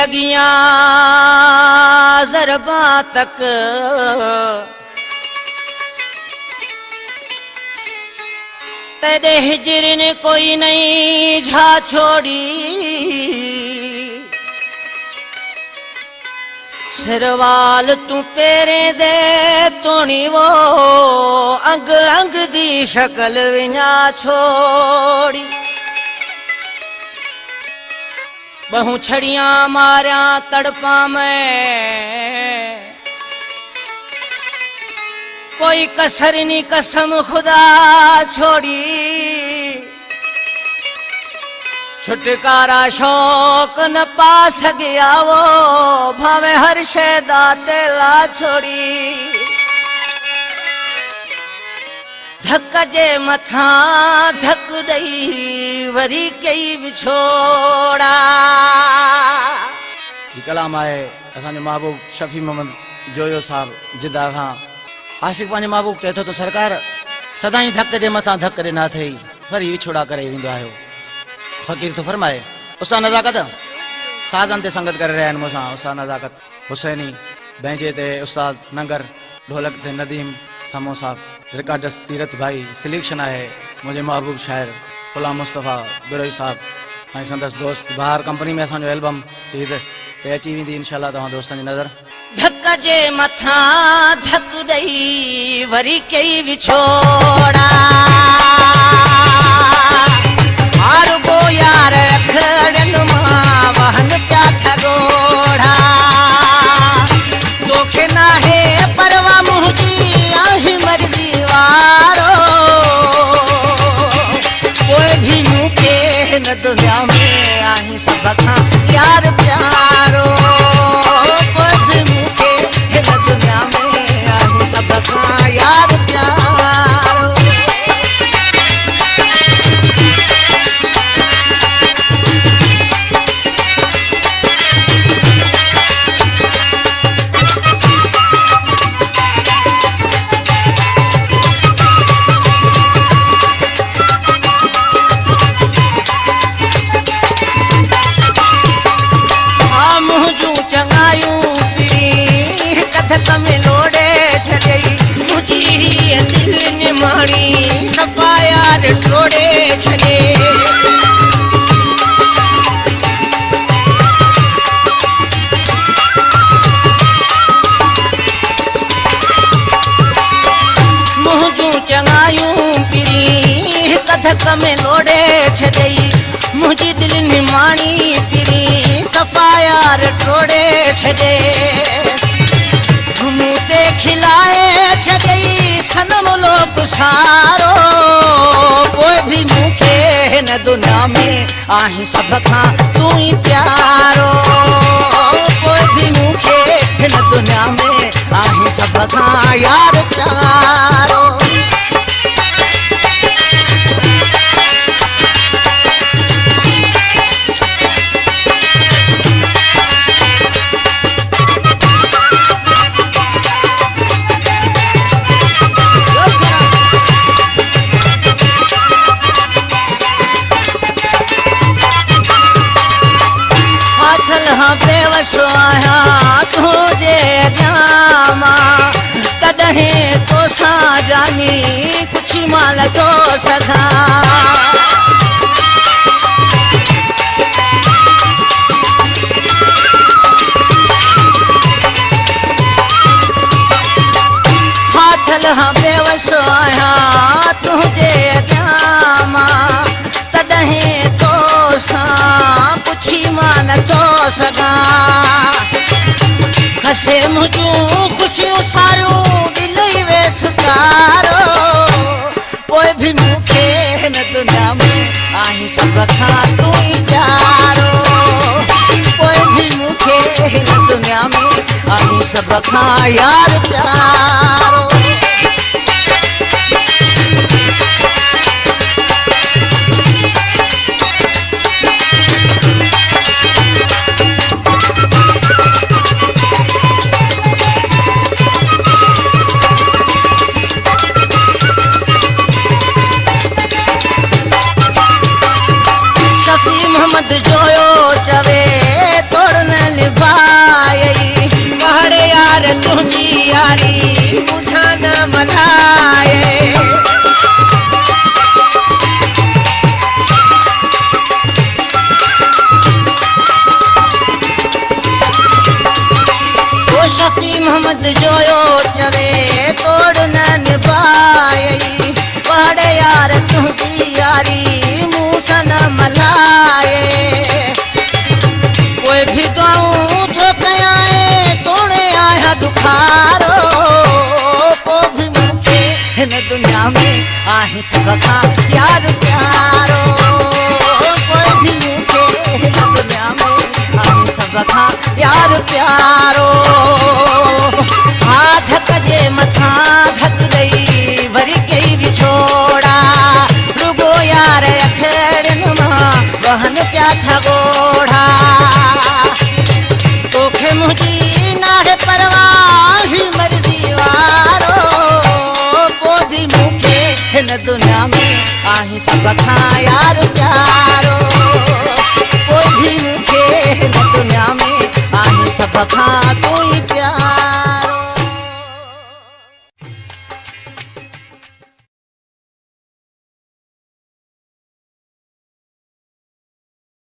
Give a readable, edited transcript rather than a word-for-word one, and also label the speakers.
Speaker 1: लगियां ज़रबा तक तेरे हिजर ने कोई नहीं झा छोड़ी सिरवाल तू पेरे दे तोनी वो अंग अंग दी शक्ल विना छोड़ी बहु छड़ियां मारिया तड़पा में कोई कसर नहीं कसम खुदा छोड़ी छुटकारा शौक न पा सकिया वो भावे हर शैदा तेला छोड़ी धक जे मथा धक दई वरी कई विछोड़ा कलाम आए असांजो महबूब शफी मोहम्मद जोयो साहब जिदा खां आशिक पंहिंजे महबूब चए थो तो सरकार सदाई धक जे मथा धक ॾिना अथई वरी विछोड़ा करे वेंदो आहियो फ़कीर तो फरमाए उसा नज़ाकत साज़न ते संगत करे रहिया आहिनि मूंसां उसा नज़ाकत हुसैनी बैंजे ते उस्ताद नंगर ढोलक ते नदीम समो साहब रिकॉर्डर्स तीरथ भाई सिलेक्शन है मुझे महबूब शायर गुलाम मुस्तफ़ा बिरोई साहब ऐं संदसि दोस्त बहार कंपनी में असांजो एल्बम ईद ते अची वेंदी इंशाअल्लाह तव्हां दोस्तनि जी नज़र धक जे मथा धक ॾेई वरी कई विछोड़ा आरुगो यार अखड़नि मां वहन पिया ठगोड़ा तोखे नाहे परवा मुंहिंजी आही मर्ज़ी वारो कोई भी मूंखे हिन दुनिया में आही सभ खां यार प्यारो कोई भी मूंखे हिन दुनिया में आही सभ खां यार प्यारो छोड़े छने मुझू चंगायूं पिरी कथक में लोड़े छई मुझी दिल निमाणी पिरी सफा यार छोड़े छे मुते खिलाए छई सनम लोग सारो कोई भी मूंखे हिन दुनिया में आही सभ खां तू ही प्यारो कोई भी मूंखे हिन दुनिया में आही सभ खां यार प्यारो बेवसो आया तुझे अॻियां कॾहिं तोसां जानी कुछ माल तो सघां हाथल हाँ बेवसो आया तुझे अॻियां कॾहिं तोसां कुछ मान तो सघां खसे मुझूं ख़ुशियूं सारियूं दिल वे सुकारो कोई भी मूंखे हिन दुनिया में आही सभ खां तू ही प्यारो कोई भी मूंखे हिन दुनिया में आही सभ खां यार प्यारो जोयो चवे तोड़न शफी मोहम्मद जोयो चवे तोड़ न निभाई पहाड़े यार तुझी यारी मूसा न मलाए कोई भी गाऊं तो कयाए तोड़े आया दुखारो को भी मुखे हिन दुनिया में आही सबका यार प्यारो कोई भी मुखे हिन दुनिया में आही सबका यार प्यारो धक जे मथा धक दई वरी कई दी छोड़ा रुगो यार अखड़न मां वहन प्या था गोढ़ा तोखे मुझी नाहे परवाह ही मर्जी वारो को भी मुखे हिन दुनिया में आही सब खा यार प्यारो कोई भी मुखे हिन दुनिया में आही सब खा